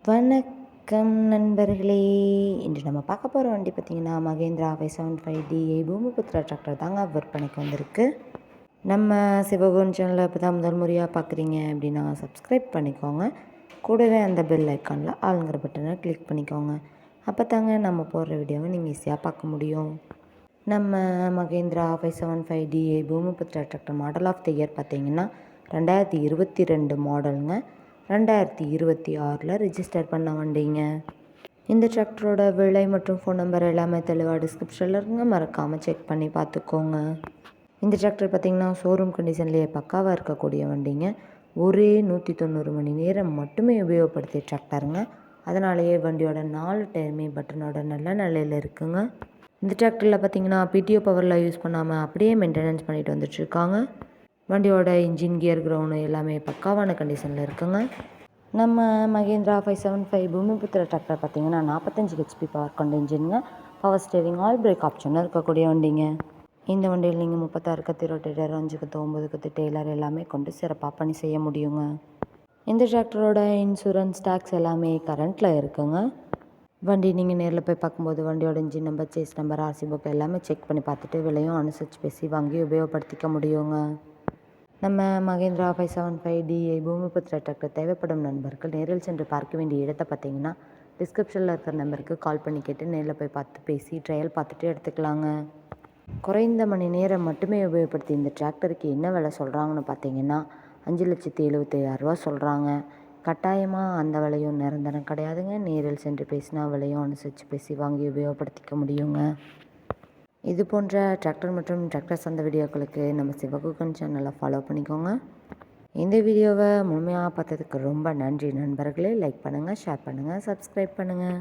வணக்கம் நண்பர்களே. இன்று நம்ம பார்க்க போகிற வண்டி பார்த்திங்கன்னா மகேந்திரா 575DA பூமிபுத்ரா டிராக்டர் தாங்க விற்பனைக்கு வந்திருக்கு. நம்ம சிவகுன் சேனலை இப்போ தான் முதல் முறையாக பார்க்குறீங்க அப்படின்னா சப்ஸ்கிரைப் பண்ணிக்கோங்க. கூடவே அந்த பெல் ஐக்கானில் ஆளுங்கிற பட்டனை கிளிக் பண்ணிக்கோங்க. அப்போ தாங்க நம்ம போடுற வீடியோவை நீங்கள் ஈஸியாக பார்க்க முடியும். நம்ம Mahindra 575DA Bhumiputra tractor model of the year பார்த்திங்கன்னா 2022 மாடலுங்க. 2026 ரிஜிஸ்டர் பண்ண வண்டிங்க. இந்த டிராக்டரோட விலை மற்றும் ஃபோன் நம்பர் எல்லாமே தெளிவாக டிஸ்கிரிப்ஷனில் இருக்குங்க, மறக்காமல் செக் பண்ணி பார்த்துக்கோங்க. இந்த டிராக்டர் பார்த்திங்கன்னா ஷோரூம் கண்டிஷன்லேயே பக்காவாக இருக்கக்கூடிய வண்டிங்க. ஒரே 190 மணி நேரம் மட்டுமே உபயோகப்படுத்திய டிராக்டருங்க. அதனாலேயே வண்டியோட 4 டயருமே பட்டனோட நல்ல நிலையில் இருக்குங்க. இந்த டிராக்டரில் பார்த்திங்கன்னா பிடிஓ பவரில் யூஸ் பண்ணாமல் அப்படியே மெயின்டெனன்ஸ் பண்ணிட்டு வந்துட்டுருக்காங்க. வண்டியோட இன்ஜின் கியர் கிரவுண்டு எல்லாமே பக்காவான கண்டிஷனில் இருக்குங்க. நம்ம மகேந்திரா 575 பூமிபுத்ரா டிராக்டர் பார்த்திங்கன்னா 45 HP பவர் கொண்ட இன்ஜினுங்க. பவர் ஸ்டேரிங், ஆல் பிரேக் ஆப்ஷனும் இருக்கக்கூடிய வண்டிங்க. இந்த வண்டியில் நீங்கள் 36 கத்தி ரொட்டேட்டர், 5 கத்து, 9 கத்து டெய்லர் எல்லாமே கொண்டு சிறப்பாக பணி செய்ய முடியுங்க. இந்த டிராக்டரோட இன்சூரன்ஸ் டேக்ஸ் எல்லாமே கரண்ட்டில் இருக்குங்க. வண்டி நீங்கள் நேரில் போய் பார்க்கும்போது வண்டியோட engine number, chassis number, RC book எல்லாமே செக் பண்ணி பார்த்துட்டு விலையும் அனுசரித்து பேசி வாங்கி உபயோகப்படுத்திக்க முடியுங்க. நம்ம மகேந்திரா 575DA பூமிபுத்ரா டிராக்டர் தேவைப்படும் நண்பர்கள் நேரில் சென்று பார்க்க வேண்டிய இடத்தை பார்த்தீங்கன்னா டிஸ்கிரிப்ஷனில் இருக்கிற நம்பருக்கு கால் பண்ணி கேட்டு நேரில் போய் பார்த்து பேசி ட்ரையல் பார்த்துட்டு எடுத்துக்கலாங்க. குறைந்த மணி நேரம் மட்டுமே உபயோகப்படுத்தி இந்த டிராக்டருக்கு என்ன விலை சொல்கிறாங்கன்னு பார்த்தீங்கன்னா 5,75,000 சொல்கிறாங்க. கட்டாயமாக அந்த விலையும் நிரந்தரம் கிடையாதுங்க. நேரில் சென்று பேசினா விலையும் அனுசரித்து பேசி வாங்கி உபயோகப்படுத்திக்க முடியுங்க. இது போன்ற டிராக்டர் மற்றும் டிராக்டர் சார்ந்த வீடியோக்களுக்கு நம்ம சிவகுகன் சேனலை ஃபாலோ பண்ணிக்கோங்க. இந்த வீடியோவை முழுமையாக பார்த்ததுக்கு ரொம்ப நன்றி நண்பர்களே. லைக் பண்ணுங்கள், ஷேர் பண்ணுங்கள், சப்ஸ்கிரைப் பண்ணுங்கள்.